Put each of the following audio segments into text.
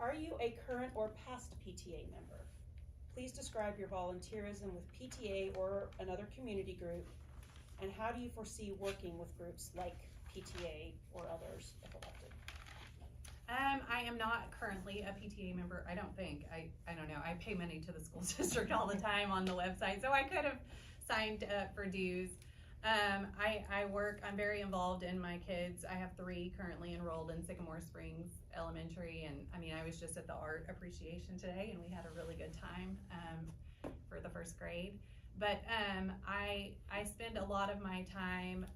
Are you a current or past PTA member? Please describe your volunteerism with PTA or another community group, and how do you foresee working with groups like PTA or others if elected? I am not currently a PTA member. I don't think. I don't know. I pay money to the school district all the time on the website, so I could have signed up for dues. I'm very involved in my kids. I have 3 currently enrolled in Sycamore Springs Elementary, and I mean, I was just at the art appreciation today, and we had a really good time for the 1st grade. But I spend a lot of my time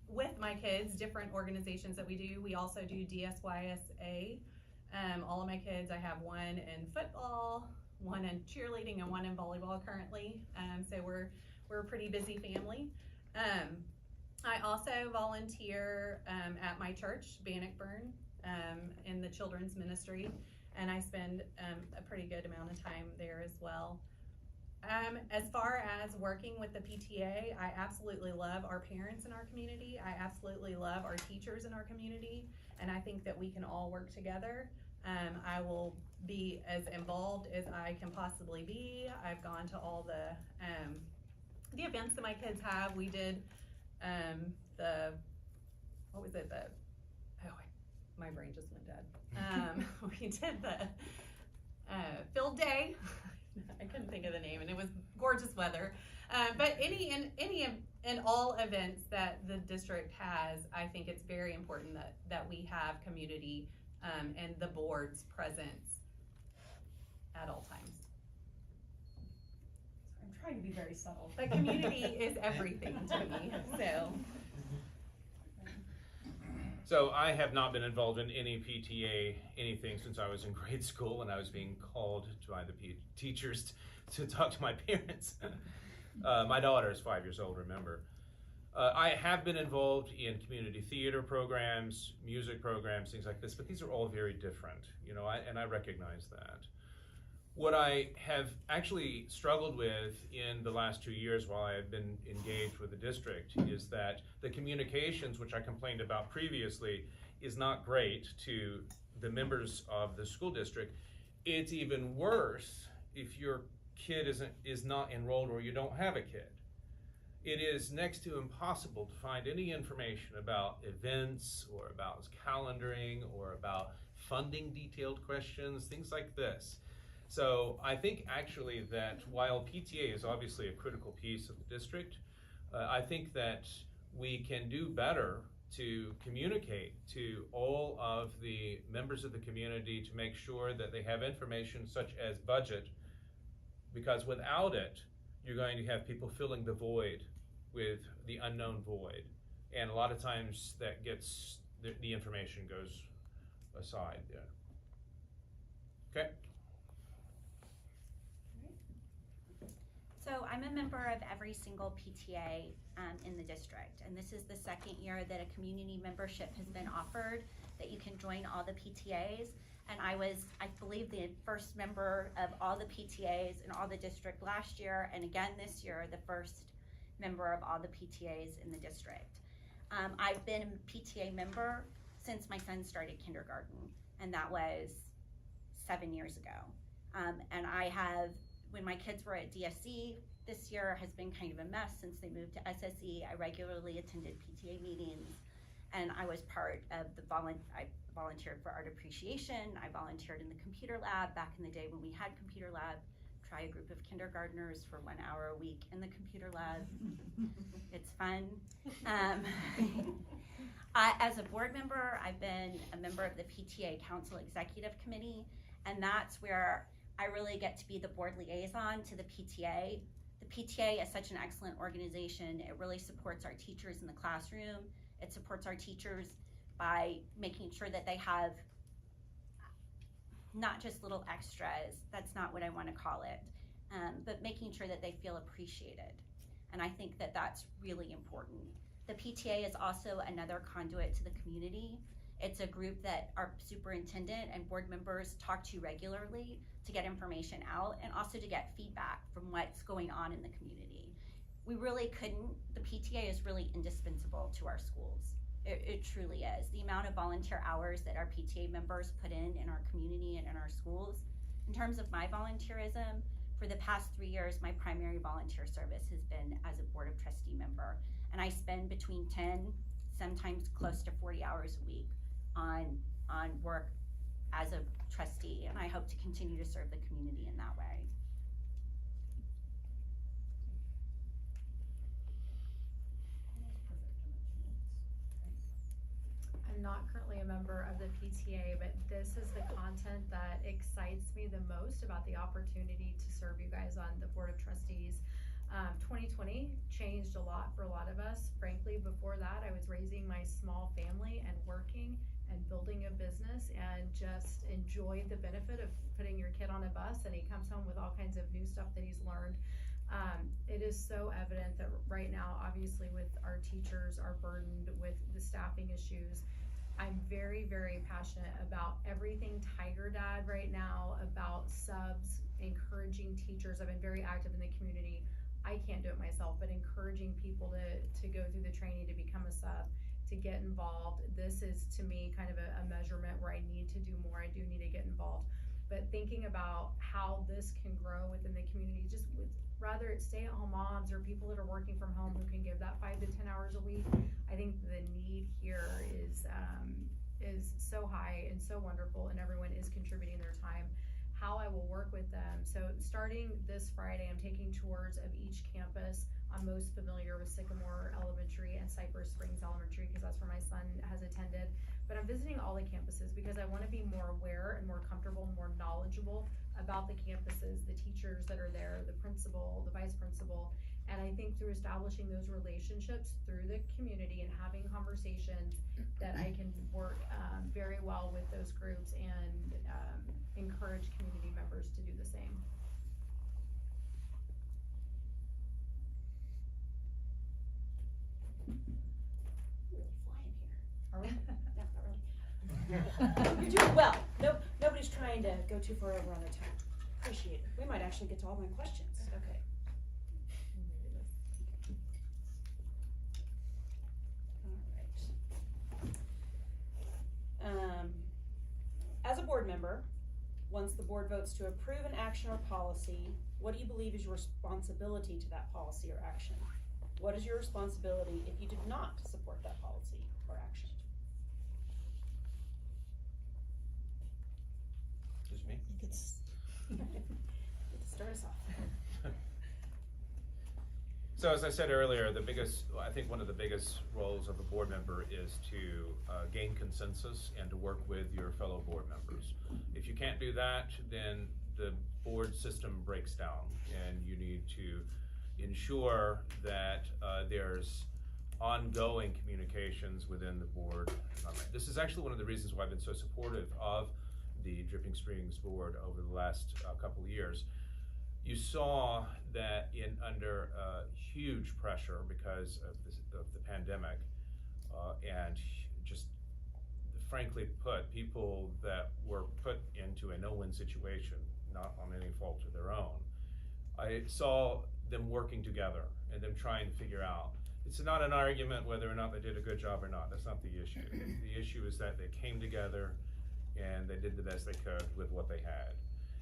with my kids, different organizations that we do. We also do DSISD. All of my kids, I have 1 in football, 1 in cheerleading, and 1 in volleyball currently. So we're a pretty busy family. I also volunteer at my church, Bannockburn, in the children's ministry, and I spend a pretty good amount of time there as well. As far as working with the PTA, I absolutely love our parents in our community. I absolutely love our teachers in our community, and I think that we can all work together. I will be as involved as I can possibly be. I've gone to all the events that my kids have. We did my brain just went dead. We did the field day. I couldn't think of the name, and it was gorgeous weather. But any and all events that the district has, I think it's very important that we have community and the board's presence at all times. I'm trying to be very subtle. But community is everything to me, so. So I have not been involved in any PTA anything since I was in grade school, and I was being called by the teachers to talk to my parents. My daughter is 5 years old, remember. I have been involved in community theater programs, music programs, things like this, but these are all very different, you know, and I recognize that. What I have actually struggled with in the last 2 years while I have been engaged with the district is that the communications, which I complained about previously, is not great to the members of the school district. It's even worse if your kid is not enrolled or you don't have a kid. It is next to impossible to find any information about events or about calendaring or about funding detailed questions, things like this. So I think actually that while PTA is obviously a critical piece of the district, I think that we can do better to communicate to all of the members of the community to make sure that they have information such as budget, because without it, you're going to have people filling the void with the unknown void. And a lot of times that gets, the information goes aside there. Okay. So I'm a member of every single PTA in the district, and this is the 2nd year that a community membership has been offered, that you can join all the PTAs. And I was, I believe, the first member of all the PTAs in all the district last year, and again this year, the first member of all the PTAs in the district. I've been a PTA member since my son started kindergarten, and that was 7 years ago. And I have, when my kids were at DSE, this year has been kind of a mess since they moved to SSE. I regularly attended PTA meetings, and I was part of the I volunteered for art appreciation. I volunteered in the computer lab back in the day when we had computer lab. Try a group of kindergartners for 1 hour a week in the computer lab. It's fun. As a board member, I've been a member of the PTA Council Executive Committee, and that's where I really get to be the board liaison to the PTA. The PTA is such an excellent organization. It really supports our teachers in the classroom. It supports our teachers by making sure that they have not just little extras, that's not what I want to call it, but making sure that they feel appreciated. And I think that that's really important. The PTA is also another conduit to the community. It's a group that our superintendent and board members talk to regularly to get information out and also to get feedback from what's going on in the community. We really couldn't, the PTA is really indispensable to our schools. It truly is. The amount of volunteer hours that our PTA members put in our community and in our schools. In terms of my volunteerism, for the past 3 years, my primary volunteer service has been as a Board of Trustee member. And I spend between 10, sometimes close to 40 hours a week on work as a trustee. And I hope to continue to serve the community in that way. I'm not currently a member of the PTA, but this is the content that excites me the most about the opportunity to serve you guys on the Board of Trustees. 2020 changed a lot for a lot of us. Frankly, before that, I was raising my small family and working and building a business, and just enjoyed the benefit of putting your kid on a bus and he comes home with all kinds of new stuff that he's learned. It is so evident that right now, obviously with our teachers are burdened with the staffing issues. I'm very, very passionate about everything Tiger Dad right now, about subs, encouraging teachers. I've been very active in the community. I can't do it myself, but encouraging people to go through the training to become a sub, to get involved. This is, to me, kind of a measurement where I need to do more. I do need to get involved. But thinking about how this can grow within the community, just with rather it's stay-at-home moms or people that are working from home who can give that 5 to 10 hours a week, I think the need here is so high and so wonderful, and everyone is contributing their time. How I will work with them. So starting this Friday, I'm taking tours of each campus. I'm most familiar with Sycamore Elementary and Cypress Springs Elementary because that's where my son has attended. But I'm visiting all the campuses because I want to be more aware and more comfortable and more knowledgeable about the campuses, the teachers that are there, the principal, the vice principal. And I think through establishing those relationships through the community and having conversations that I can work very well with those groups and encourage community members to do the same. Really flying here. Are we? No, not really. You're doing well. Nobody's trying to go too far over on their time. Appreciate it. We might actually get to all my questions. Okay. All right. As a board member, once the board votes to approve an action or policy, what do you believe is your responsibility to that policy or action? What is your responsibility if you did not support that policy or action? Just me? You could start us off. So as I said earlier, I think one of the biggest roles of a board member is to gain consensus and to work with your fellow board members. If you can't do that, then the board system breaks down, and you need to ensure that there's ongoing communications within the board. This is actually one of the reasons why I've been so supportive of the Dripping Springs board over the last couple of years. You saw that under huge pressure because of the pandemic, and just frankly put, people that were put into a no-win situation, not on any fault of their own. I saw them working together and them trying to figure out. It's not an argument whether or not they did a good job or not. That's not the issue. The issue is that they came together and they did the best they could with what they had.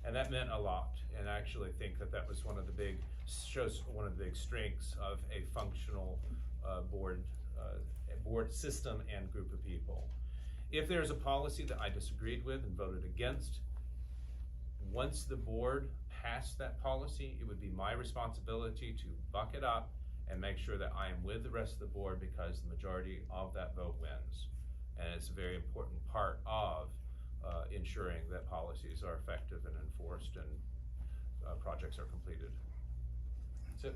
And that meant a lot, and I actually think that was one of the big strengths of a functional board system and group of people. If there's a policy that I disagreed with and voted against, once the board passed that policy, it would be my responsibility to buck it up and make sure that I am with the rest of the board, because the majority of that vote wins. And it's a very important part of ensuring that policies are effective and enforced and projects are completed. That's it.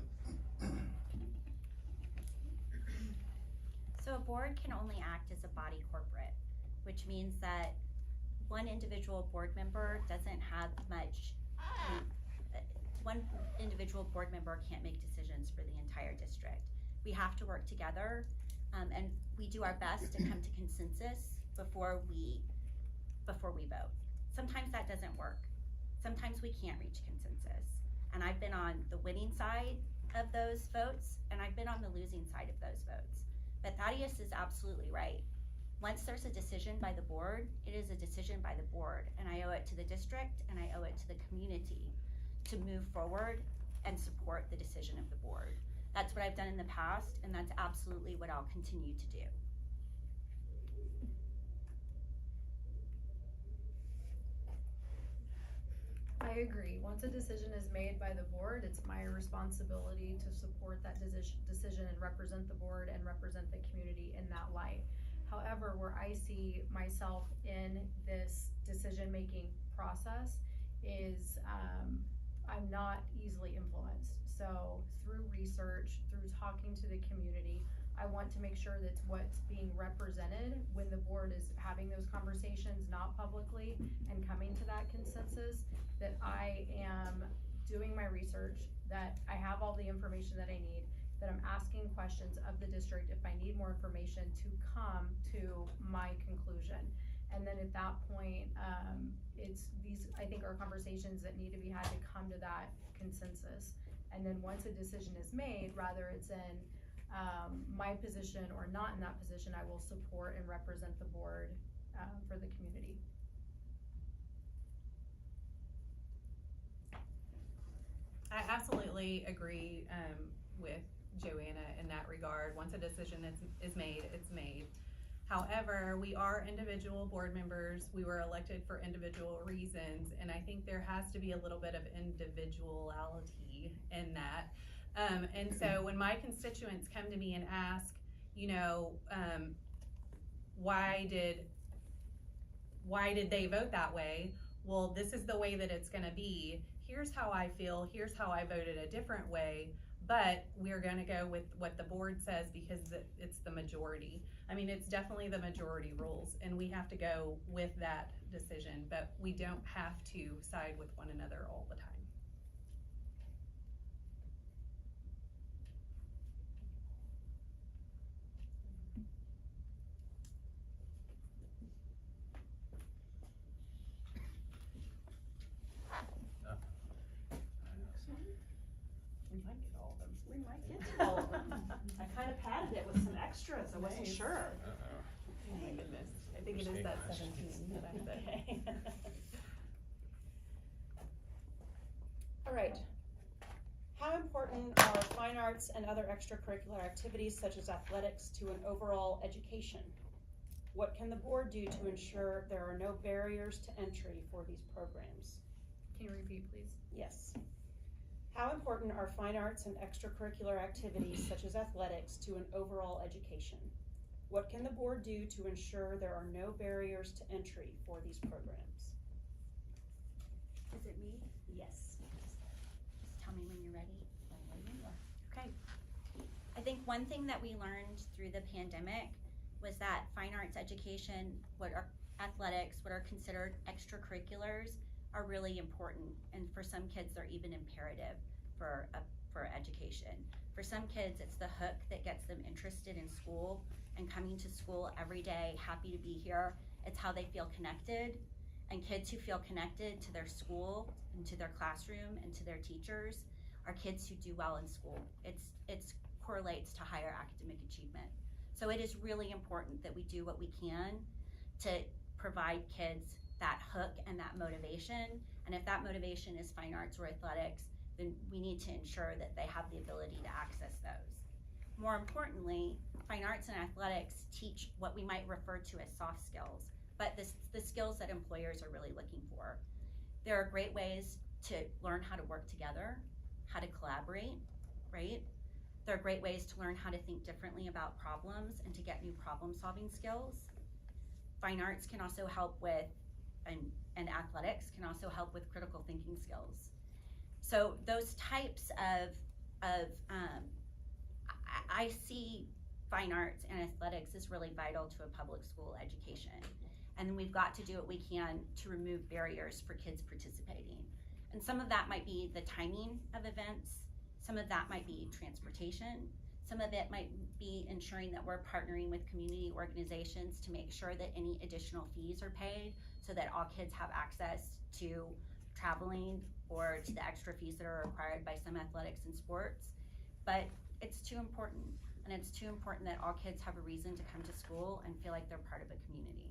So a board can only act as a body corporate, which means that one individual board member doesn't have much, one individual board member can't make decisions for the entire district. We have to work together, and we do our best to come to consensus before we vote. Sometimes that doesn't work. Sometimes we can't reach consensus. And I've been on the winning side of those votes, and I've been on the losing side of those votes. But Thaddeus is absolutely right. Once there's a decision by the board, it is a decision by the board, and I owe it to the district and I owe it to the community to move forward and support the decision of the board. That's what I've done in the past, and that's absolutely what I'll continue to do. I agree. Once a decision is made by the board, it's my responsibility to support that decision and represent the board and represent the community in that light. However, where I see myself in this decision-making process is I'm not easily influenced. So through research, through talking to the community, I want to make sure that's what's being represented when the board is having those conversations, not publicly, and coming to that consensus, that I am doing my research, that I have all the information that I need, that I'm asking questions of the district if I need more information to come to my conclusion. And then at that point, it's these, I think, are conversations that need to be had to come to that consensus. And then once a decision is made, whether it's in my position or not in that position, I will support and represent the board for the community. I absolutely agree with Joanna in that regard. Once a decision is made, it's made. However, we are individual board members. We were elected for individual reasons, and I think there has to be a little bit of individuality in that. And so when my constituents come to me and ask, you know, why did they vote that way? Well, this is the way that it's gonna be. Here's how I feel, here's how I voted a different way, but we're gonna go with what the board says because it's the majority. I mean, it's definitely the majority rules, and we have to go with that decision, but we don't have to side with one another all the time. We might get all of them. We might get to all of them. I kind of padded it with some extras, I wasn't sure. Oh my goodness, I think it is that 17 that I said. Okay. All right. How important are fine arts and other extracurricular activities such as athletics to an overall education? What can the board do to ensure there are no barriers to entry for these programs? Can you repeat, please? Yes. How important are fine arts and extracurricular activities such as athletics to an overall education? What can the board do to ensure there are no barriers to entry for these programs? Is it me? Yes. Just tell me when you're ready. Okay. I think one thing that we learned through the pandemic was that fine arts education, what are athletics, what are considered extracurriculars, are really important, and for some kids they're even imperative for education. For some kids it's the hook that gets them interested in school and coming to school every day, happy to be here. It's how they feel connected, and kids who feel connected to their school and to their classroom and to their teachers are kids who do well in school. It correlates to higher academic achievement. So it is really important that we do what we can to provide kids that hook and that motivation. And if that motivation is fine arts or athletics, then we need to ensure that they have the ability to access those. More importantly, fine arts and athletics teach what we might refer to as soft skills, but the skills that employers are really looking for. There are great ways to learn how to work together, how to collaborate, right? There are great ways to learn how to think differently about problems and to get new problem-solving skills. Fine arts can also help with, and athletics can also help with critical thinking skills. So those types of I see fine arts and athletics is really vital to a public school education. And we've got to do what we can to remove barriers for kids participating. And some of that might be the timing of events, some of that might be transportation, some of it might be ensuring that we're partnering with community organizations to make sure that any additional fees are paid so that all kids have access to traveling or to the extra fees that are required by some athletics and sports. But it's too important. and it's too important that all kids have a reason to come to school and feel like they're part of a community.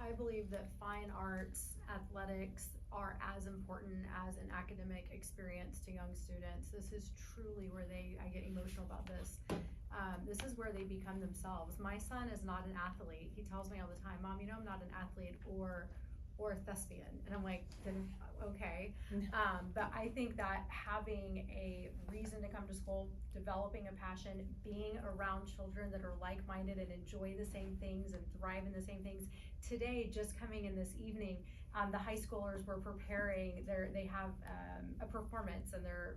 I believe that fine arts, athletics are as important as an academic experience to young students. This is truly where I get emotional about this. This is where they become themselves. My son is not an athlete. He tells me all the time, Mom, you know I'm not an athlete or a thespian. And I'm like, then okay. But I think that having a reason to come to school, developing a passion, being around children that are like-minded and enjoy the same things and thrive in the same things. Today, just coming in this evening, the high schoolers were preparing they have a performance, and they're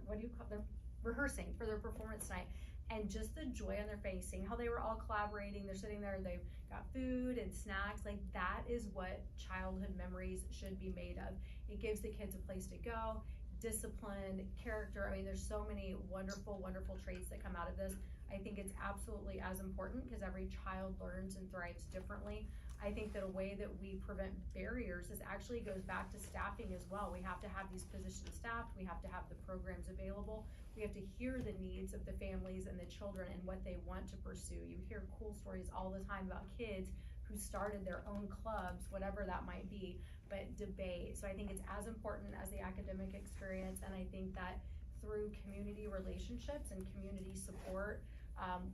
rehearsing for their performance tonight. And just the joy on their face, seeing how they were all collaborating, they're sitting there, they've got food and snacks, like that is what childhood memories should be made of. It gives the kids a place to go, discipline, character. I mean, there's so many wonderful, wonderful traits that come out of this. I think it's absolutely as important because every child learns and thrives differently. I think that a way that we prevent barriers actually goes back to staffing as well. We have to have these positions staffed. We have to have the programs available. We have to hear the needs of the families and the children and what they want to pursue. You hear cool stories all the time about kids who started their own clubs, whatever that might be, but debate. So I think it's as important as the academic experience, and I think that through community relationships and community support,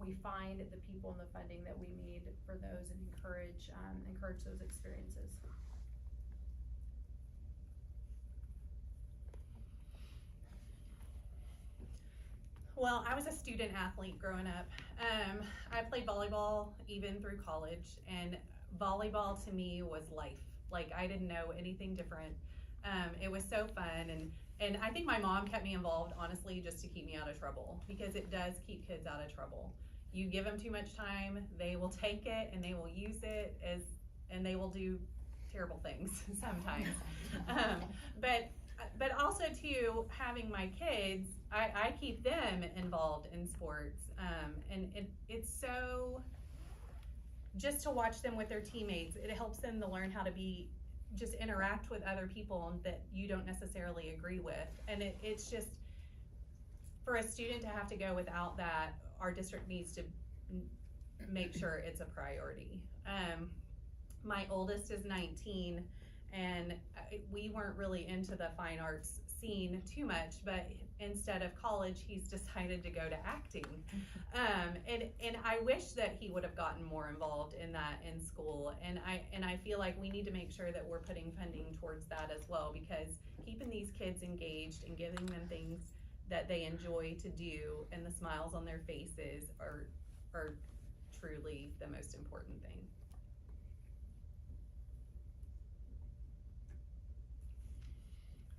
we find the people and the funding that we need for those and encourage those experiences. Well, I was a student athlete growing up. I played volleyball even through college, and volleyball to me was life. Like, I didn't know anything different. It was so fun, and I think my mom kept me involved, honestly, just to keep me out of trouble, because it does keep kids out of trouble. You give them too much time, they will take it and they will use it and they will do terrible things sometimes. But also too, having my kids, I keep them involved in sports, and it's so, just to watch them with their teammates, it helps them to learn how to just interact with other people that you don't necessarily agree with. And it's just, for a student to have to go without that, our district needs to make sure it's a priority. My oldest is 19, and we weren't really into the fine arts scene too much, but instead of college, he's decided to go to acting. And I wish that he would have gotten more involved in that in school. And I feel like we need to make sure that we're putting funding towards that as well, because keeping these kids engaged and giving them things that they enjoy to do and the smiles on their faces are truly the most important thing.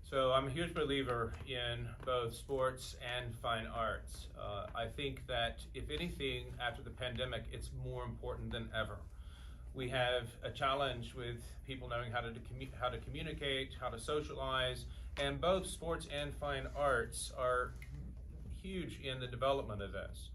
So I'm a huge believer in both sports and fine arts. I think that if anything, after the pandemic, it's more important than ever. We have a challenge with people knowing how to communicate, how to socialize, and both sports and fine arts are huge in the development of this.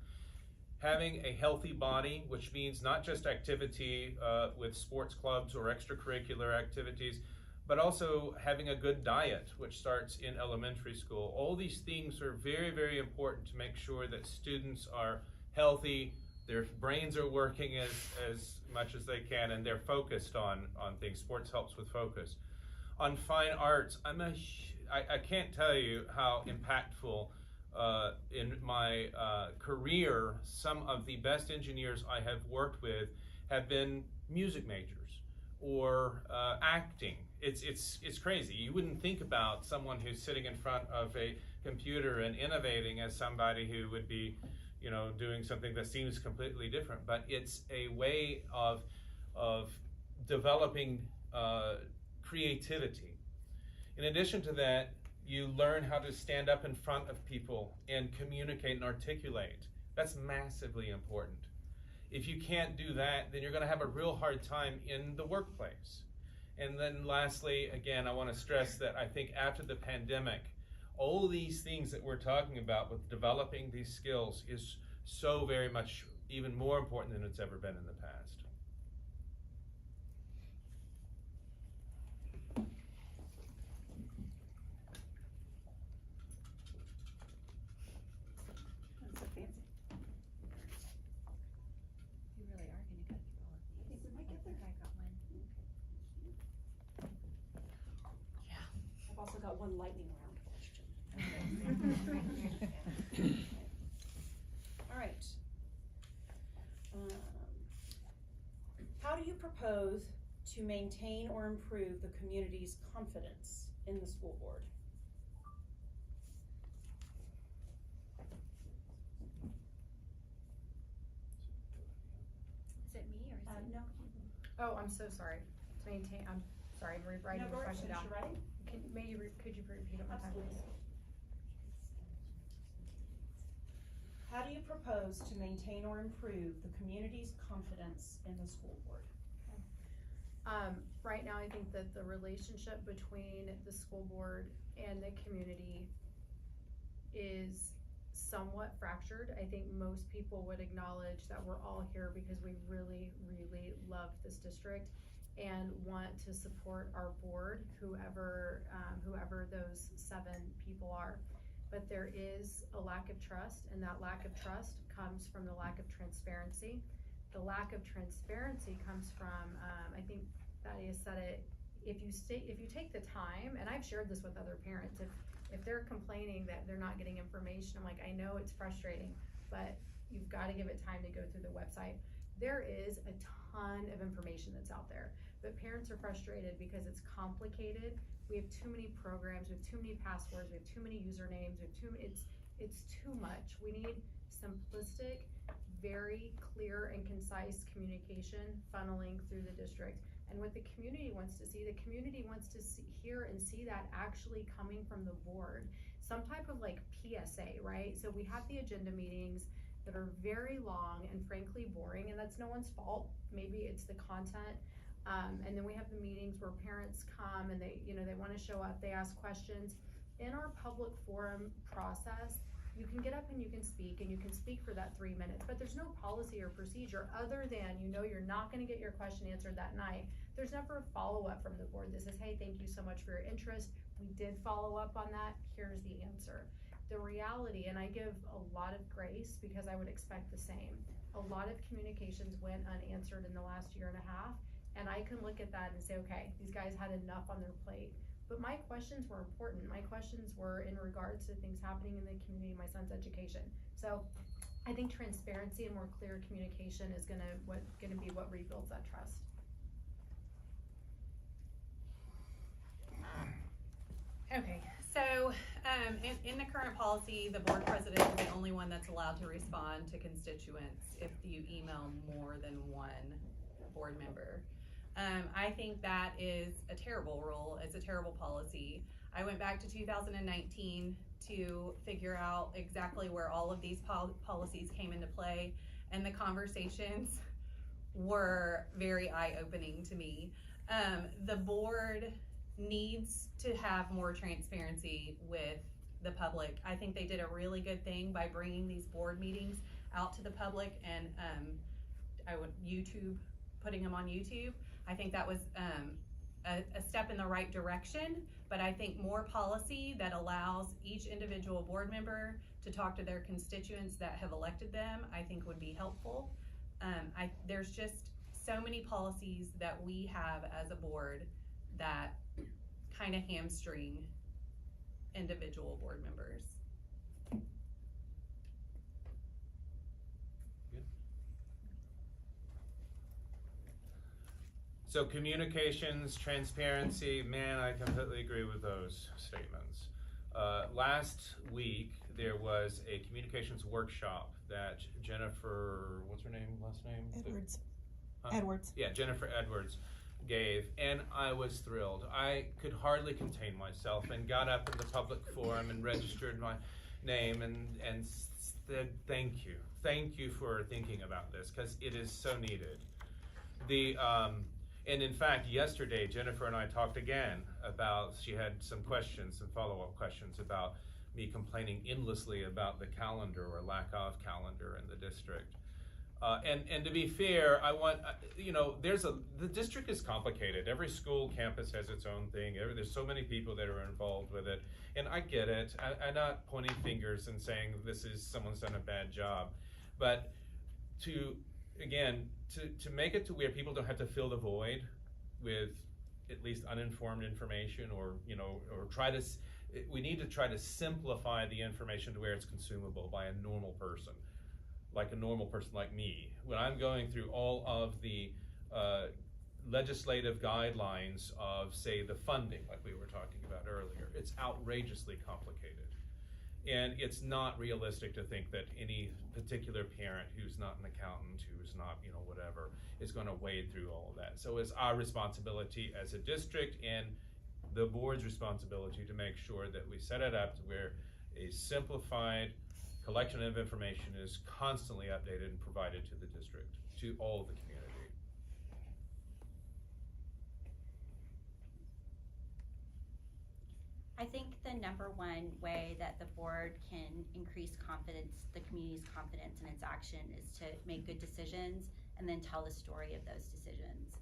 Having a healthy body, which means not just activity with sports clubs or extracurricular activities, but also having a good diet, which starts in elementary school. All these things are very, very important to make sure that students are healthy, their brains are working as much as they can, and they're focused on things. Sports helps with focus. On fine arts, I can't tell you how impactful in my career, some of the best engineers I have worked with have been music majors or acting. It's crazy. You wouldn't think about someone who's sitting in front of a computer and innovating as somebody who would be, doing something that seems completely different. But it's a way of developing creativity. In addition to that, you learn how to stand up in front of people and communicate and articulate. That's massively important. If you can't do that, then you're going to have a real hard time in the workplace. And then lastly, again, I want to stress that I think after the pandemic, all these things that we're talking about with developing these skills is so very much even more important than it's ever been in the past. one lightning round question. All right. How do you propose to maintain or improve the community's confidence in the school board? Is it me or is it? No. Oh, I'm so sorry. To maintain, I'm sorry, I'm rewriting the question down. Right? Could you repeat it one time, please? How do you propose to maintain or improve the community's confidence in the school board? Right now, I think that the relationship between the school board and the community is somewhat fractured. I think most people would acknowledge that we're all here because we really, really love this district and want to support our board, whoever those 7 people are. But there is a lack of trust, and that lack of trust comes from the lack of transparency. The lack of transparency comes from, I think Thaddeus said it, if you take the time, and I've shared this with other parents, if they're complaining that they're not getting information, I'm like, I know it's frustrating, but you've got to give it time to go through the website. There is a ton of information that's out there, but parents are frustrated because it's complicated. We have too many programs, we have too many passwords, we have too many usernames, it's too much. We need simplistic, very clear and concise communication funneling through the district. And what the community wants to see, the community wants to hear and see that actually coming from the board. Some type of like PSA, right? So we have the agenda meetings that are very long and frankly boring, and that's no one's fault. Maybe it's the content. And then we have the meetings where parents come and they want to show up, they ask questions. In our public forum process, you can get up and you can speak for that 3 minutes, but there's no policy or procedure other than you're not going to get your question answered that night. There's never a follow-up from the board that says, hey, thank you so much for your interest. We did follow up on that. Here's the answer. The reality, and I give a lot of grace because I would expect the same. A lot of communications went unanswered in the last year and a half, and I can look at that and say, okay, these guys had enough on their plate. But my questions were important. My questions were in regards to things happening in the community, my son's education. So I think transparency and more clear communication is gonna be what rebuilds that trust. Okay, so in the current policy, the board president is the only one that's allowed to respond to constituents if you email more than one board member. I think that is a terrible rule. It's a terrible policy. I went back to 2019 to figure out exactly where all of these policies came into play, and the conversations were very eye-opening to me. The board needs to have more transparency with the public. I think they did a really good thing by bringing these board meetings out to the public and putting them on YouTube. I think that was a step in the right direction, but I think more policy that allows each individual board member to talk to their constituents that have elected them, I think would be helpful. There's just so many policies that we have as a board that kind of hamstring individual board members. So communications, transparency, man, I completely agree with those statements. Last week, there was a communications workshop that Jennifer, what's her name, last name? Edwards. Huh? Edwards. Yeah, Jennifer Edwards gave, and I was thrilled. I could hardly contain myself and got up in the public forum and registered my name and said, thank you. Thank you for thinking about this, because it is so needed. And in fact, yesterday, Jennifer and I talked again about, she had some questions, some follow-up questions about me complaining endlessly about the calendar or lack of calendar in the district. And to be fair, I want, the district is complicated. Every school campus has its own thing. There's so many people that are involved with it. And I get it. I'm not pointing fingers and saying someone's done a bad job. But to make it to where people don't have to fill the void with at least uninformed information or try to we need to try to simplify the information to where it's consumable by a normal person, like a normal person like me. When I'm going through all of the legislative guidelines of, say, the funding, like we were talking about earlier, it's outrageously complicated. And it's not realistic to think that any particular parent who's not an accountant, who's not, whatever, is going to wade through all of that. So it's our responsibility as a district and the board's responsibility to make sure that we set it up to where a simplified collection of information is constantly updated and provided to the district, to all of the community. I think the number one way that the board can increase confidence, the community's confidence in its action, is to make good decisions and then tell the story of those decisions.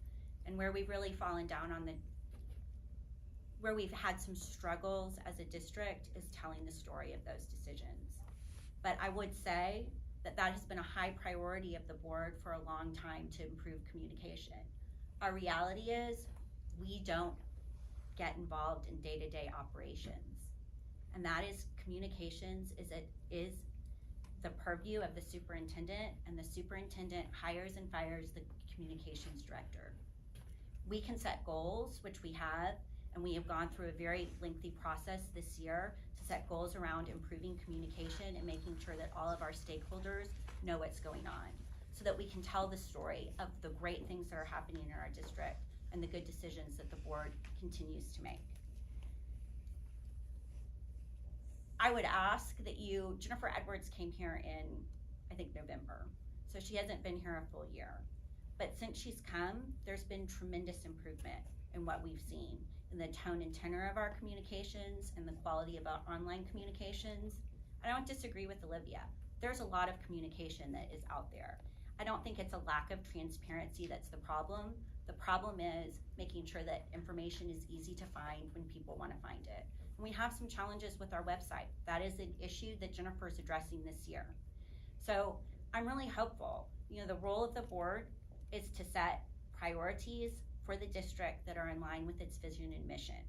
And where we've really fallen down on where we've had some struggles as a district is telling the story of those decisions. But I would say that has been a high priority of the board for a long time to improve communication. Our reality is we don't get involved in day-to-day operations. And that is communications is the purview of the superintendent, and the superintendent hires and fires the communications director. We can set goals, which we have, and we have gone through a very lengthy process this year to set goals around improving communication and making sure that all of our stakeholders know what's going on, so that we can tell the story of the great things that are happening in our district and the good decisions that the board continues to make. I would ask that Jennifer Edwards came here in, I think, November. So she hasn't been here a full year. But since she's come, there's been tremendous improvement in what we've seen, in the tone and tenor of our communications and the quality of our online communications. I don't disagree with Olivia. There's a lot of communication that is out there. I don't think it's a lack of transparency that's the problem. The problem is making sure that information is easy to find when people want to find it. And we have some challenges with our website. That is an issue that Jennifer is addressing this year. So I'm really hopeful. The role of the board is to set priorities for the district that are in line with its vision and mission.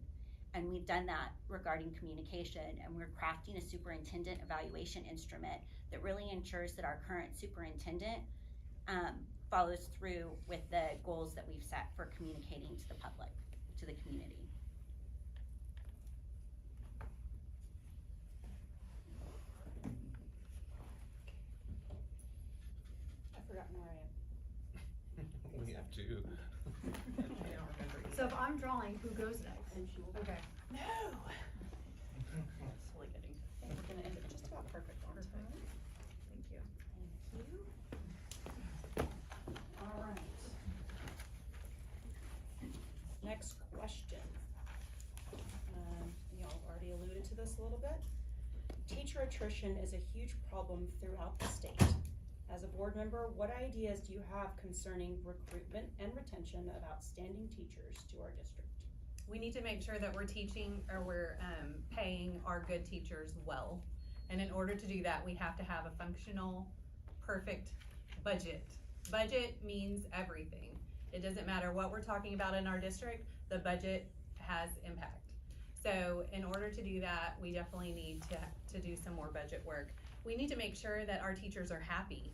And we've done that regarding communication, and we're crafting a superintendent evaluation instrument that really ensures that our current superintendent follows through with the goals that we've set for communicating to the public, to the community. I've forgotten where I am. We have to. I don't remember either. So if I'm drawing, who goes next? And she will. Okay. No! That's really getting, I think we're gonna end it just about perfect on time. Thank you. Thank you. All right. Next question. Y'all already alluded to this a little bit. Teacher attrition is a huge problem throughout the state. As a board member, what ideas do you have concerning recruitment and retention of outstanding teachers to our district? We need to make sure that we're paying our good teachers well. And in order to do that, we have to have a functional, perfect budget. Budget means everything. It doesn't matter what we're talking about in our district, the budget has impact. So in order to do that, we definitely need to do some more budget work. We need to make sure that our teachers are happy.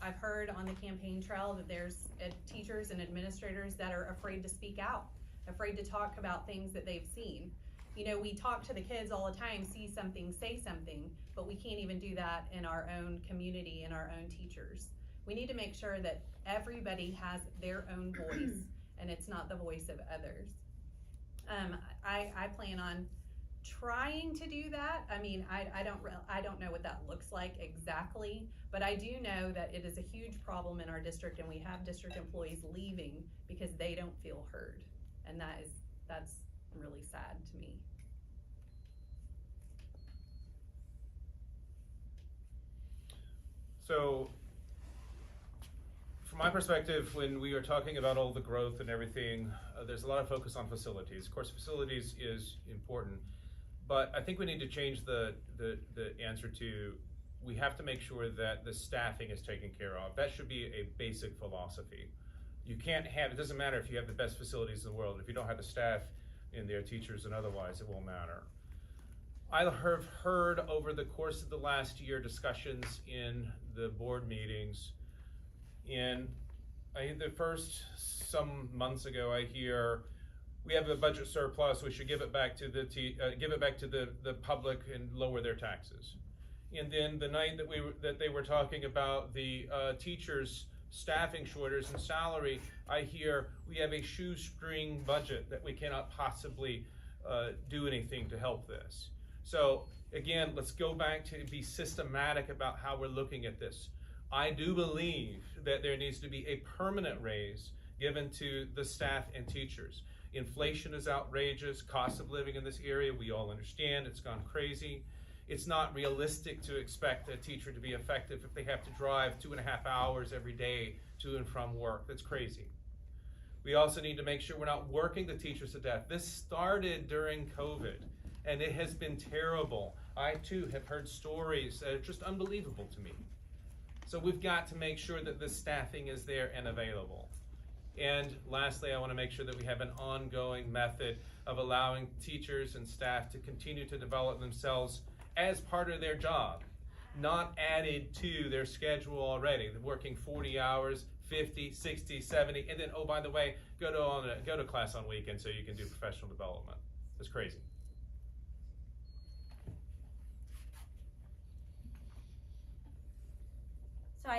I've heard on the campaign trail that there's teachers and administrators that are afraid to speak out, afraid to talk about things that they've seen. We talk to the kids all the time, see something, say something, but we can't even do that in our own community, in our own teachers. We need to make sure that everybody has their own voice and it's not the voice of others. I plan on trying to do that. I mean, I don't know what that looks like exactly, but I do know that it is a huge problem in our district, and we have district employees leaving because they don't feel heard, and that's really sad to me. So, from my perspective, when we are talking about all the growth and everything, there's a lot of focus on facilities. Of course, facilities is important, but I think we need to change the answer to, we have to make sure that the staffing is taken care of. That should be a basic philosophy. You can't have, it doesn't matter if you have the best facilities in the world. If you don't have the staff in there, teachers and otherwise, it won't matter. I have heard over the course of the last year discussions in the board meetings. In the first some months ago, I hear we have a budget surplus. We should give it back to the public and lower their taxes. And then the night that they were talking about the teachers' staffing shortage and salary, I hear we have a shoestring budget that we cannot possibly do anything to help this. So again, let's go back to be systematic about how we're looking at this. I do believe that there needs to be a permanent raise given to the staff and teachers. Inflation is outrageous. Cost of living in this area, we all understand, it's gone crazy. It's not realistic to expect a teacher to be effective if they have to drive 2.5 hours every day to and from work. That's crazy. We also need to make sure we're not working the teachers to death. This started during COVID, and it has been terrible. I too have heard stories that are just unbelievable to me. So we've got to make sure that the staffing is there and available. And lastly, I want to make sure that we have an ongoing method of allowing teachers and staff to continue to develop themselves as part of their job, not added to their schedule already. They're working 40 hours, 50, 60, 70, and then, oh, by the way, go to class on weekends so you can do professional development. It's crazy. So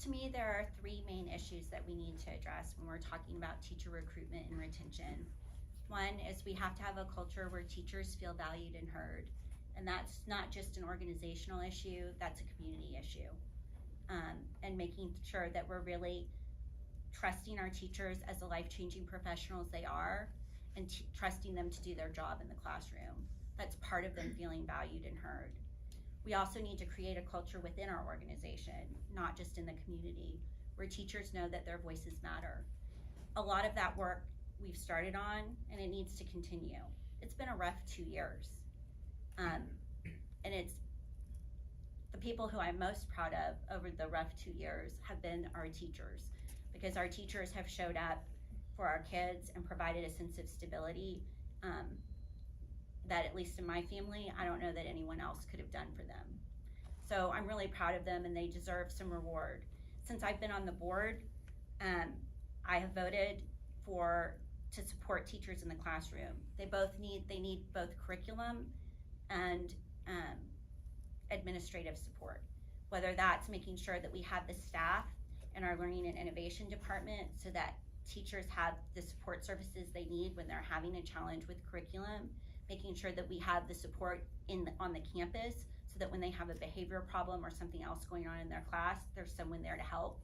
to me, there are three main issues that we need to address when we're talking about teacher recruitment and retention. One is we have to have a culture where teachers feel valued and heard. And that's not just an organizational issue, that's a community issue. And making sure that we're really trusting our teachers as the life-changing professionals they are, and trusting them to do their job in the classroom. That's part of them feeling valued and heard. We also need to create a culture within our organization, not just in the community, where teachers know that their voices matter. A lot of that work we've started on, and it needs to continue. It's been a rough 2 years. And it's the people who I'm most proud of over the rough 2 years have been our teachers, because our teachers have showed up for our kids and provided a sense of stability that, at least in my family, I don't know that anyone else could have done for them. So I'm really proud of them, and they deserve some reward. Since I've been on the board, I have voted to support teachers in the classroom. They need both curriculum and administrative support, whether that's making sure that we have the staff in our learning and innovation department so that teachers have the support services they need when they're having a challenge with curriculum, making sure that we have the support on the campus so that when they have a behavior problem or something else going on in their class, there's someone there to help.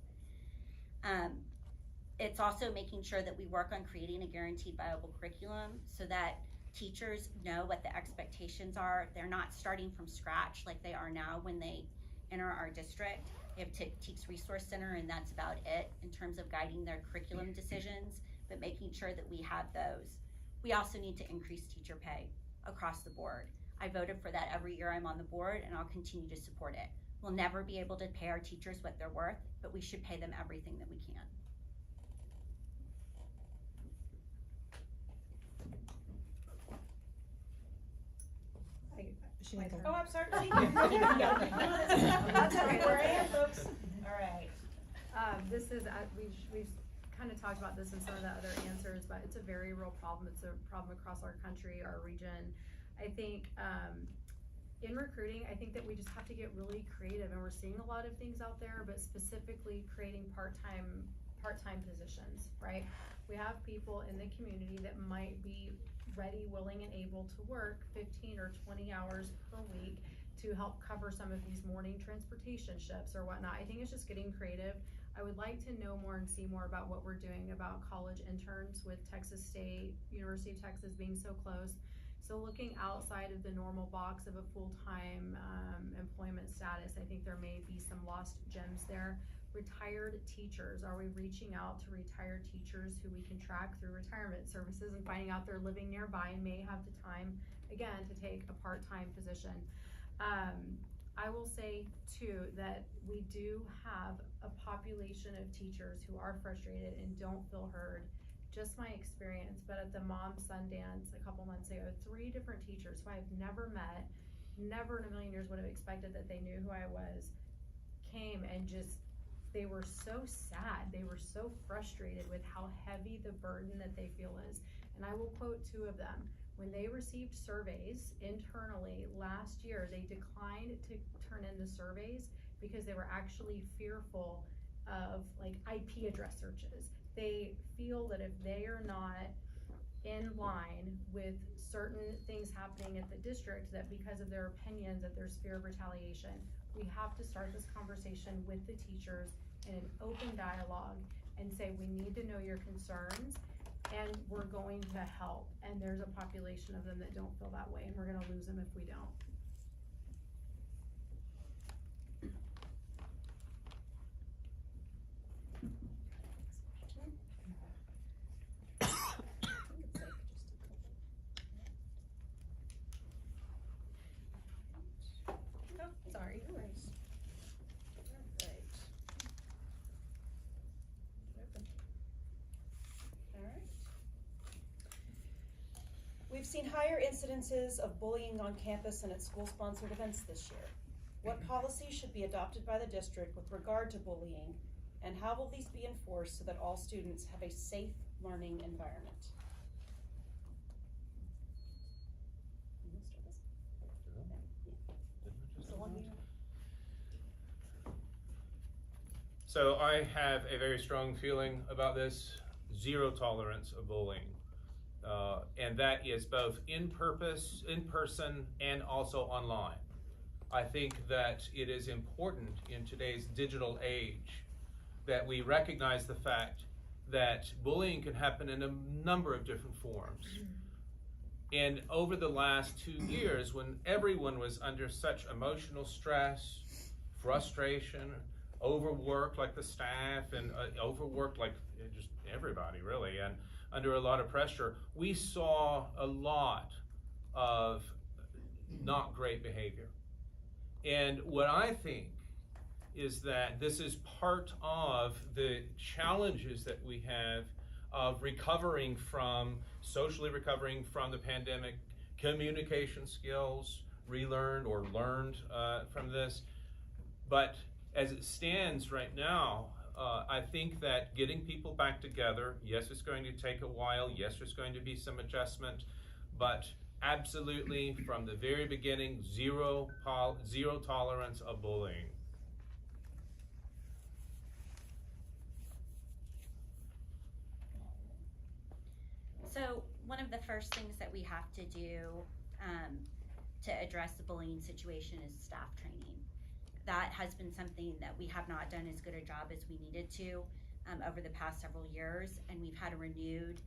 It's also making sure that we work on creating a guaranteed viable curriculum so that teachers know what the expectations are. They're not starting from scratch like they are now when they enter our district. We have TEKS Resource Center, and that's about it in terms of guiding their curriculum decisions, but making sure that we have those. We also need to increase teacher pay across the board. I voted for that every year I'm on the board, and I'll continue to support it. We'll never be able to pay our teachers what they're worth, but we should pay them everything that we can. Oh, I'm sorry. That's okay, where I am, folks. All right. This is, we've kind of talked about this in some of the other answers, but it's a very real problem. It's a problem across our country, our region. I think in recruiting, I think that we just have to get really creative, and we're seeing a lot of things out there, but specifically creating part-time positions, right? We have people in the community that might be ready, willing, and able to work 15 or 20 hours per week to help cover some of these morning transportation shifts or whatnot. I think it's just getting creative. I would like to know more and see more about what we're doing about college interns with Texas State, University of Texas being so close. So looking outside of the normal box of a full-time employment status, I think there may be some lost gems there. Retired teachers, are we reaching out to retired teachers who we can track through retirement services and finding out they're living nearby and may have the time, again, to take a part-time position? I will say too that we do have a population of teachers who are frustrated and don't feel heard just my experience, but at the Mom Sundance a couple months ago, 3 different teachers who I've never met, never in a million years would have expected that they knew who I was, came and just, they were so sad. They were so frustrated with how heavy the burden that they feel is. And I will quote 2 of them. When they received surveys internally last year, they declined to turn in the surveys because they were actually fearful of like IP address searches. They feel that if they are not in line with certain things happening at the district, that because of their opinions that there's fear of retaliation. We have to start this conversation with the teachers in an open dialogue and say, we need to know your concerns and we're going to help. And there's a population of them that don't feel that way, and we're gonna lose them if we don't. Sorry. No worries. All right. We've seen higher incidences of bullying on campus and at school-sponsored events this year. What policies should be adopted by the district with regard to bullying, and how will these be enforced so that all students have a safe learning environment? So I have a very strong feeling about this. Zero tolerance of bullying. And that is both in person, and also online. I think that it is important in today's digital age that we recognize the fact that bullying can happen in a number of different forms. And over the last 2 years, when everyone was under such emotional stress, frustration, overworked like the staff, and overworked like just everybody really, and under a lot of pressure, we saw a lot of not great behavior. And what I think is that this is part of the challenges that we have of socially recovering from the pandemic, communication skills, relearned or learned from this. But as it stands right now, I think that getting people back together, yes, it's going to take a while, yes, there's going to be some adjustment, but absolutely from the very beginning, zero tolerance of bullying. So one of the first things that we have to do to address the bullying situation is staff training. That has been something that we have not done as good a job as we needed to over the past several years, and we've had a renewed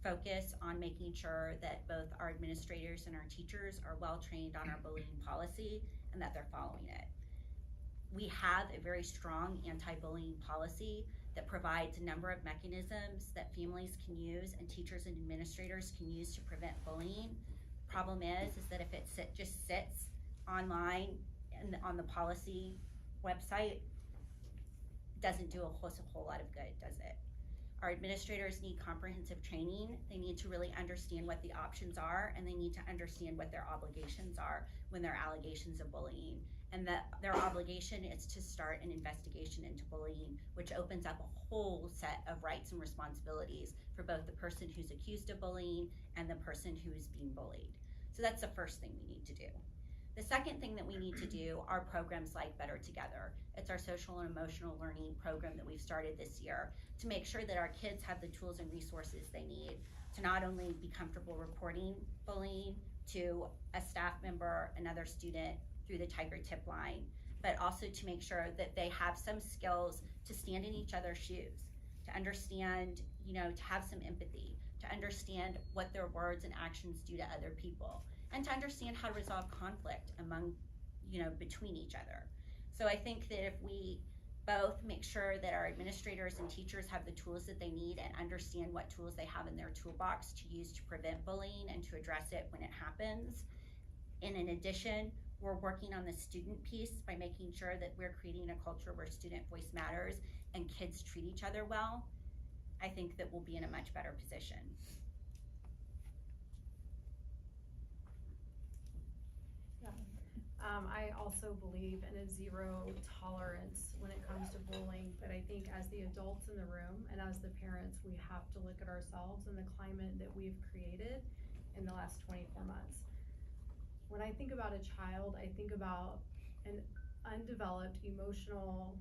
focus on making sure that both our administrators and our teachers are well trained on our bullying policy and that they're following it. We have a very strong anti-bullying policy that provides a number of mechanisms that families can use and teachers and administrators can use to prevent bullying. Problem is that if it just sits online and on the policy website, doesn't do a whole lot of good, does it? Our administrators need comprehensive training. They need to really understand what the options are, and they need to understand what their obligations are when there are allegations of bullying. And that their obligation is to start an investigation into bullying, which opens up a whole set of rights and responsibilities for both the person who's accused of bullying and the person who is being bullied. So that's the first thing we need to do. The second thing that we need to do are programs like Better Together. It's our social and emotional learning program that we've started this year to make sure that our kids have the tools and resources they need to not only be comfortable reporting bullying to a staff member, another student, through the Tiger Tip line, but also to make sure that they have some skills to stand in each other's shoes, to understand, to have some empathy, to understand what their words and actions do to other people, and to understand how to resolve conflict among, between each other. So I think that if we both make sure that our administrators and teachers have the tools that they need and understand what tools they have in their toolbox to use to prevent bullying and to address it when it happens. And in addition, we're working on the student piece by making sure that we're creating a culture where student voice matters and kids treat each other well. I think that we'll be in a much better position. I also believe in a zero tolerance when it comes to bullying, but I think as the adults in the room and as the parents, we have to look at ourselves and the climate that we've created in the last 24 months. When I think about a child, I think about an undeveloped emotional,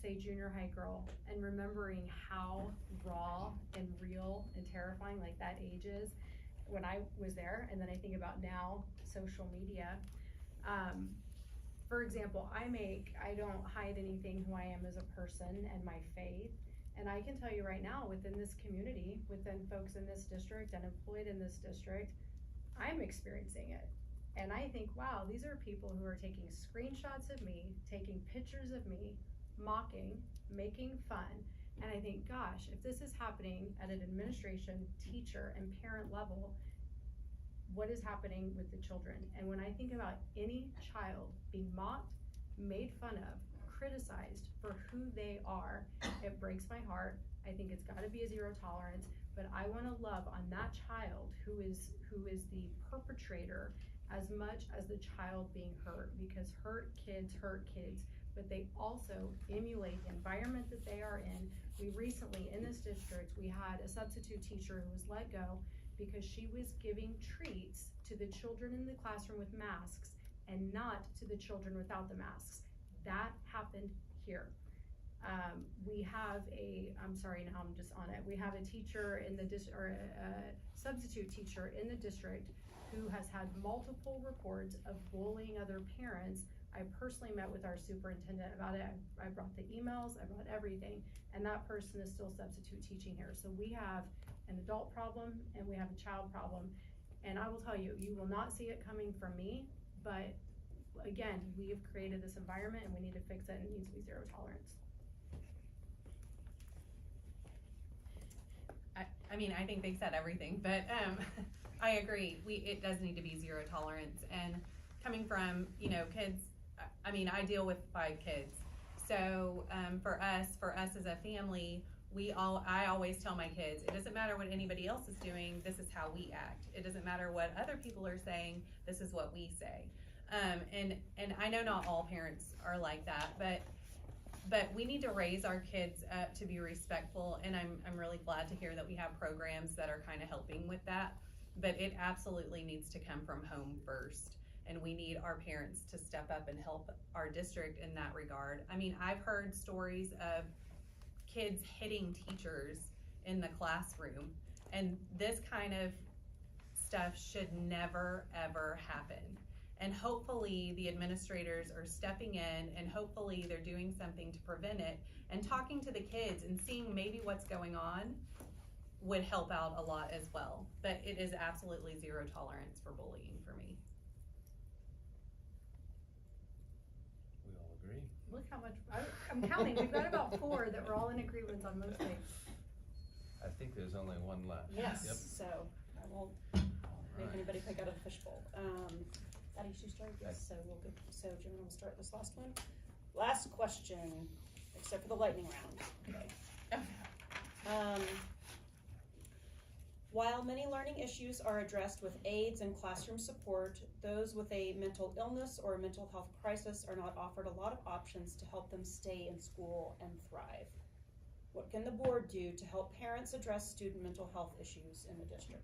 say junior high girl, and remembering how raw and real and terrifying like that age is when I was there, and then I think about now social media. For example, I don't hide anything who I am as a person and my faith, and I can tell you right now, within this community, within folks in this district and employed in this district, I'm experiencing it. And I think, wow, these are people who are taking screenshots of me, taking pictures of me, mocking, making fun. And I think, gosh, if this is happening at an administration, teacher, and parent level, what is happening with the children? And when I think about any child being mocked, made fun of, criticized for who they are, it breaks my heart. I think it's gotta be a zero tolerance, but I wanna love on that child who is the perpetrator as much as the child being hurt, because hurt kids, but they also emulate the environment that they are in. We recently, in this district, we had a substitute teacher who was let go because she was giving treats to the children in the classroom with masks and not to the children without the masks. That happened here. We have I'm sorry, now I'm just on it. We have a teacher in the a substitute teacher in the district who has had multiple reports of bullying other parents. I personally met with our superintendent about it. I brought the emails, I brought everything, and that person is still substitute teaching here. So we have an adult problem and we have a child problem. And I will tell you, you will not see it coming from me, but again, we have created this environment and we need to fix it, and it needs to be zero tolerance. I mean, I think they said everything, but I agree. It does need to be zero tolerance. And coming from, kids, I mean, I deal with 5 kids. So for us as a family, I always tell my kids, it doesn't matter what anybody else is doing, this is how we act. It doesn't matter what other people are saying, this is what we say. And I know not all parents are like that, but we need to raise our kids up to be respectful, and I'm really glad to hear that we have programs that are kind of helping with that. But it absolutely needs to come from home first, and we need our parents to step up and help our district in that regard. I mean, I've heard stories of kids hitting teachers in the classroom, and this kind of stuff should never ever happen. And hopefully the administrators are stepping in, and hopefully they're doing something to prevent it, and talking to the kids and seeing maybe what's going on would help out a lot as well. But it is absolutely zero tolerance for bullying for me. We all agree. Look how much, I'm counting, we've got about 4 that we're all in agreement on most things. I think there's only one left. Yes, Yep. so I won't make anybody pick out of the fishbowl. Patty, you start? Yes, so we'll go, so Jim, we'll start this last one. Last question, except for the lightning round. Okay. While many learning issues are addressed with aids and classroom support, those with a mental illness or a mental health crisis are not offered a lot of options to help them stay in school and thrive. What can the board do to help parents address student mental health issues in the district?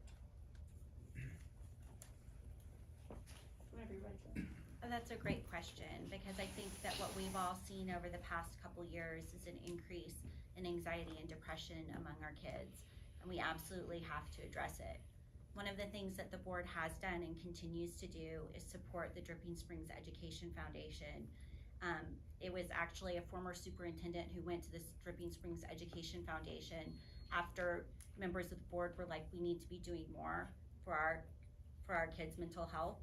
Whenever you're ready, Jill. And that's a great question, because I think that what we've all seen over the past couple years is an increase in anxiety and depression among our kids, and we absolutely have to address it. One of the things that the board has done and continues to do is support the Dripping Springs Education Foundation. It was actually a former superintendent who went to this Dripping Springs Education Foundation after members of the board were like, we need to be doing more for our kids' mental health,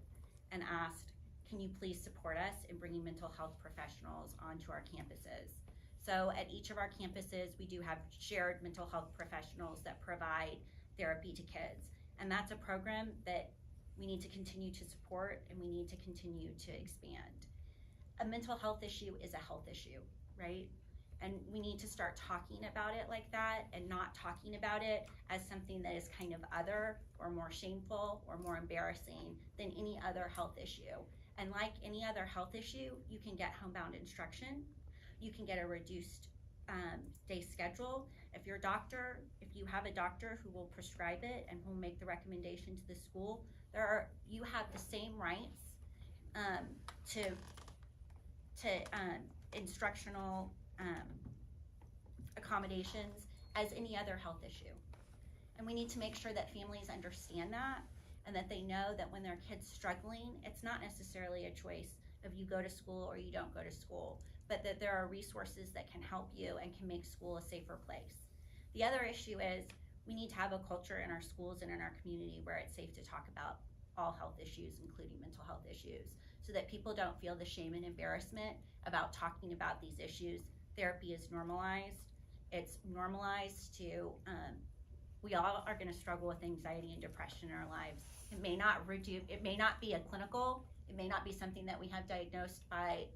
and asked, can you please support us in bringing mental health professionals onto our campuses? So at each of our campuses, we do have shared mental health professionals that provide therapy to kids. And that's a program that we need to continue to support, and we need to continue to expand. A mental health issue is a health issue, right? And we need to start talking about it like that and not talking about it as something that is kind of other or more shameful or more embarrassing than any other health issue. And like any other health issue, you can get homebound instruction. You can get a reduced day schedule. If you have a doctor who will prescribe it and who will make the recommendation to the school, you have the same rights to instructional accommodations as any other health issue. And we need to make sure that families understand that and that they know that when their kid's struggling, it's not necessarily a choice of you go to school or you don't go to school, but that there are resources that can help you and can make school a safer place. The other issue is we need to have a culture in our schools and in our community where it's safe to talk about all health issues, including mental health issues, so that people don't feel the shame and embarrassment about talking about these issues. Therapy is normalized. It's normalized to, we all are gonna struggle with anxiety and depression in our lives. It may not be a clinical, it may not be something that we have diagnosed by,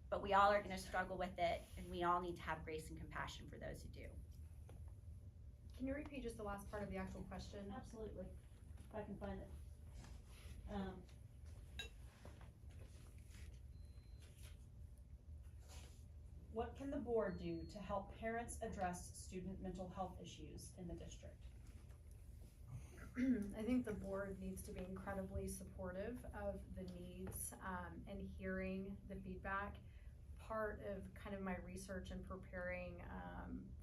but we all are gonna struggle with it, and we all need to have grace and compassion for those who do. Can you repeat just the last part of the actual question? Absolutely, if I can find it. What can the board do to help parents address student mental health issues in the district? I think the board needs to be incredibly supportive of the needs and hearing the feedback. Part of kind of my research and preparing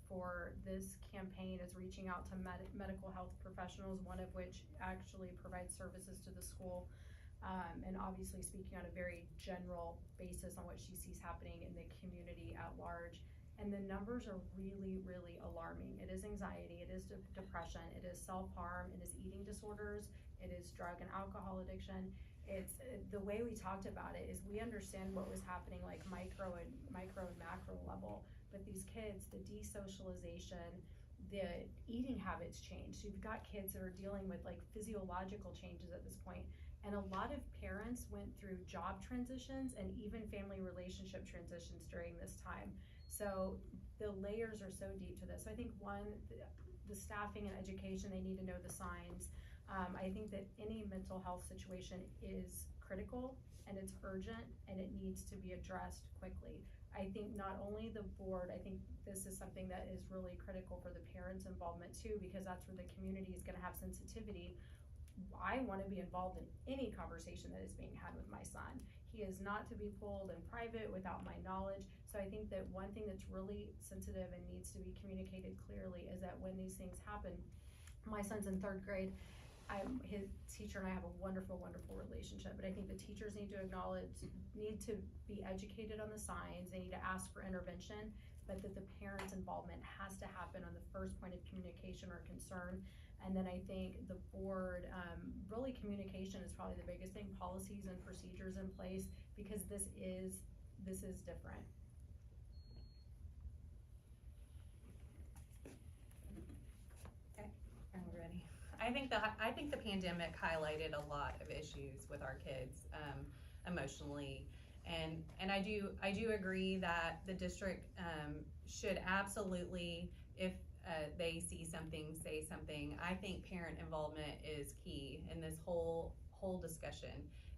for this campaign is reaching out to medical health professionals, one of which actually provides services to the school, and obviously speaking on a very general basis on what she sees happening in the community at large. And the numbers are really, really alarming. It is anxiety, it is depression, it is self-harm, it is eating disorders, it is drug and alcohol addiction. It's the way we talked about it is we understand what was happening like micro and macro level, but these kids, the desocialization, the eating habits change. So you've got kids that are dealing with like physiological changes at this point. And a lot of parents went through job transitions and even family relationship transitions during this time. So the layers are so deep to this. So I think one, the staffing and education, they need to know the signs. I think that any mental health situation is critical and it's urgent and it needs to be addressed quickly. I think not only the board, I think this is something that is really critical for the parents' involvement too, because that's where the community is gonna have sensitivity. I wanna be involved in any conversation that is being had with my son. He is not to be pulled in private without my knowledge. So I think that one thing that's really sensitive and needs to be communicated clearly is that when these things happen, my son's in 3rd grade, his teacher and I have a wonderful, wonderful relationship, but I think the teachers need to need to be educated on the signs, they need to ask for intervention, but that the parents' involvement has to happen on the first point of communication or concern. And then I think the board, really communication is probably the biggest thing, policies and procedures in place, because this is different. Okay, I'm ready. I think the pandemic highlighted a lot of issues with our kids emotionally, and I do agree that the district should absolutely, if they see something, say something. I think parent involvement is key in this whole discussion.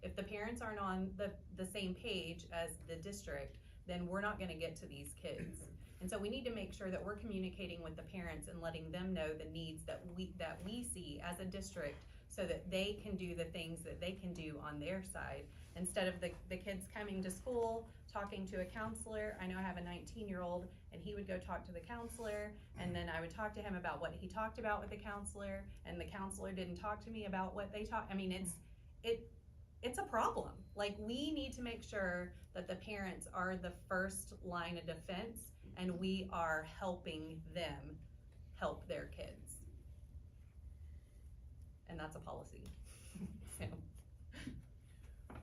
If the parents aren't on the same page as the district, then we're not gonna get to these kids. And so we need to make sure that we're communicating with the parents and letting them know the needs that we see as a district, so that they can do the things that they can do on their side, instead of the kids coming to school, talking to a counselor. I know I have a 19-year-old, and he would go talk to the counselor, and then I would talk to him about what he talked about with the counselor, and the counselor didn't talk to me about what they talked. I mean, it's a problem. Like, we need to make sure that the parents are the first line of defense, and we are helping them help their kids. And that's a policy. So.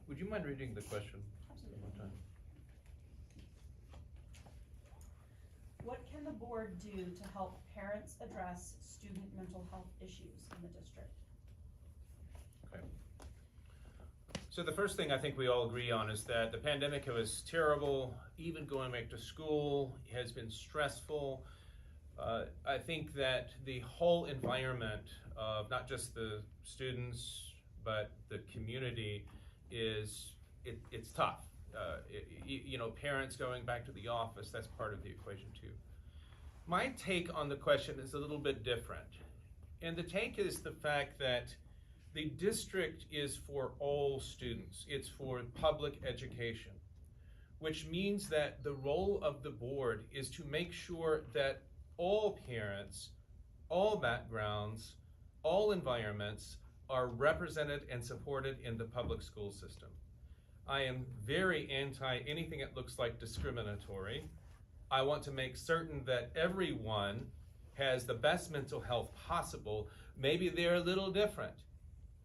Would you mind reading the question Absolutely. one more time? What can the board do to help parents address student mental health issues in the district? So the first thing I think we all agree on is that the pandemic was terrible. Even going back to school has been stressful. I think that the whole environment of not just the students, but the community it's tough. Parents going back to the office, that's part of the equation too. My take on the question is a little bit different. And the take is the fact that the district is for all students. It's for public education, which means that the role of the board is to make sure that all parents, all backgrounds, all environments are represented and supported in the public school system. I am very anti anything that looks like discriminatory. I want to make certain that everyone has the best mental health possible. Maybe they're a little different.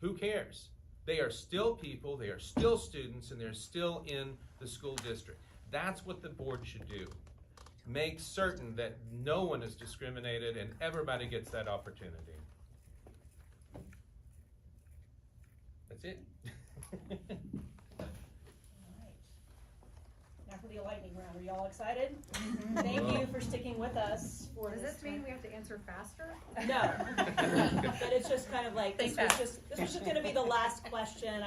Who cares? They are still people, they are still students, and they're still in the school district. That's what the board should do. Make certain that no one is discriminated and everybody gets that opportunity. That's it. Now for the lightning round. Are you all excited? Thank you for sticking with us for Does this. this mean we have to answer faster? No, but it's just kind of like this was just going to be the last question.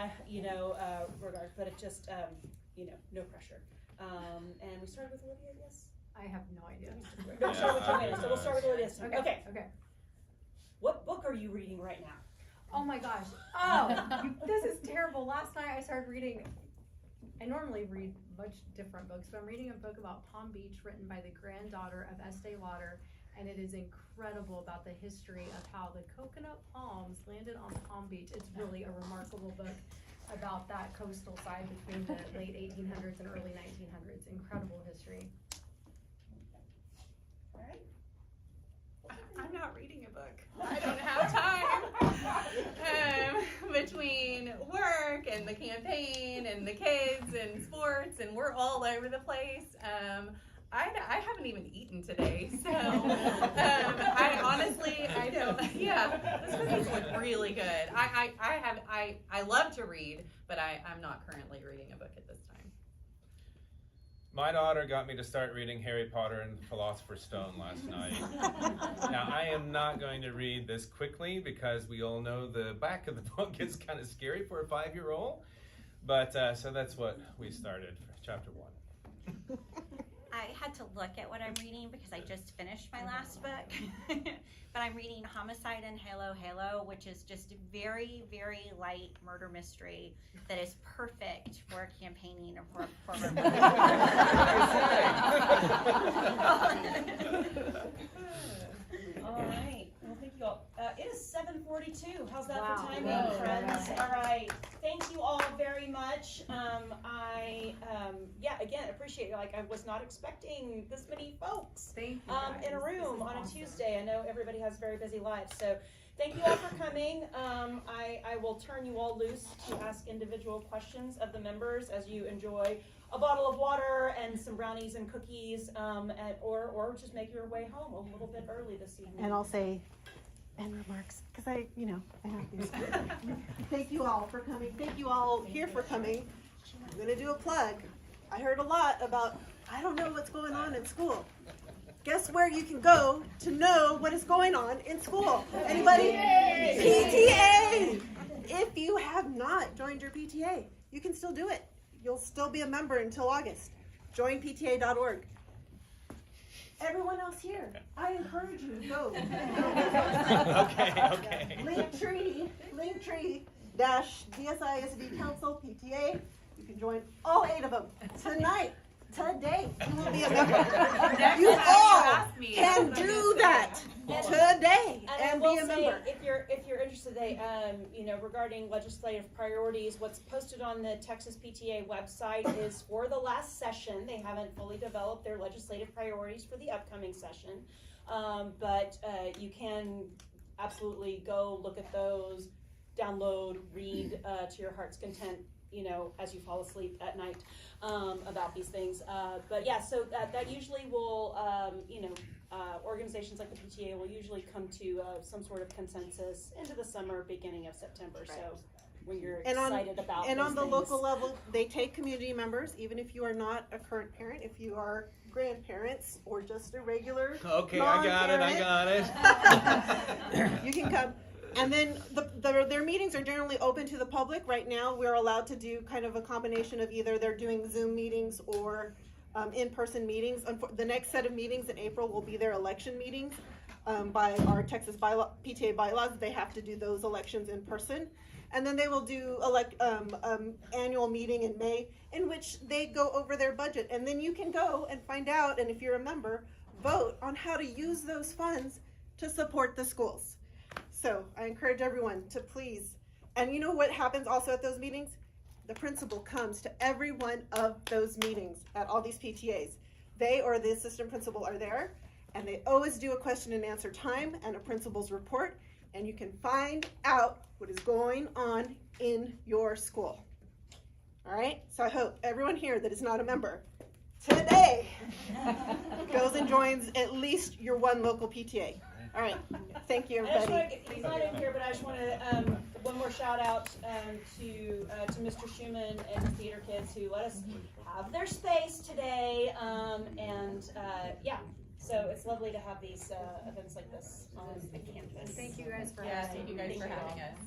But it just no pressure. And we started with Olivia, yes. I have no idea. No, start with Joanna. So we'll start with Olivia this time. Okay. Okay. What book are you reading right now? Oh my gosh. Oh, this is terrible. Last night I started reading. I normally read much different books, but I'm reading a book about Palm Beach written by the granddaughter of Estee Lauder, and it is incredible about the history of how the coconut palms landed on Palm Beach. It's really a remarkable book about that coastal side between the late 1800s and early 1900s. Incredible history. All right. I'm not reading a book. I don't have time. Between work and the campaign and the kids and sports, and we're all over the place. I haven't even eaten today, so I honestly don't. Yeah, this cookies look really good. I love to read, but I'm not currently reading a book at this time. My daughter got me to start reading Harry Potter and the Philosopher's Stone last night. Now, I am not going to read this quickly because we all know the back of the book is kind of scary for a 5-year-old. But so that's what we started for chapter 1. I had to look at what I'm reading because I just finished my last book. But I'm reading Homicide in Halo Halo, which is just a very, very light murder mystery that is perfect for campaigning and for former All right. Well, thank you all. It is 7:42. How's that Wow. for timing, Whoa. friends? All right. Thank you all very much. Again, appreciate it. Like, I was not expecting this many folks Thank you. in a guys. This room is on a awesome. Tuesday. I know everybody has very busy lives, so thank you all for coming. I will turn you all loose to ask individual questions of the members as you enjoy a bottle of water and some brownies and cookies, or just make your way home a little bit early this evening. And I'll say end remarks because I have these. Thank you all for coming. Thank you all here for coming. I'm going to do a plug. I heard a lot about, I don't know what's going on in school. Guess where you can go to know what is going on in school? Anybody? PTA! If you have not joined your PTA, you can still do it. You'll still be a member until August. Joinpta.org. Everyone else here, I encourage you to go. Okay. Linktree DSISD Council, PTA. You can join all 8 of them tonight. Today, you will be a member. You all can do that today And I and will be a say, member. if you're interested, regarding legislative priorities, what's posted on the Texas PTA website is for the last session. They haven't fully developed their legislative priorities for the upcoming session, but you can absolutely go look at those, download, read to your heart's content, as you fall asleep at night, about these things. But yeah, so that usually will, organizations like the PTA will usually come to some sort of consensus into the summer, beginning of September. Right. So when you're And on- excited about And those on the things. local level, they take community members, even if you are not a current parent, if you are grandparents or just a regular Okay, I got it. you can come. And then their meetings are generally open to the public. Right now, we're allowed to do kind of a combination of either they're doing Zoom meetings or in-person meetings. The next set of meetings in April will be their election meetings. By our Texas PTA bylaws, they have to do those elections in person. And then they will do annual meeting in May in which they go over their budget. And then you can go and find out, and if you're a member, vote on how to use those funds to support the schools. So I encourage everyone to please, and you know what happens also at those meetings? The principal comes to every one of those meetings at all these PTAs. They or the assistant principal are there, and they always do a question and answer time and a principal's report, and you can find out what is going on in your school. All right, so I hope everyone here that is not a member today goes and joins at least your one local PTA. All right, thank you, I just everybody. want to, he's not in here, but I just want to, one more shout out to Mr. Schumann and the theater kids who let us have their space today. Yeah, so it's lovely to have these events like this on the campus. Thank you guys for Yeah, hosting. thank you guys for having us.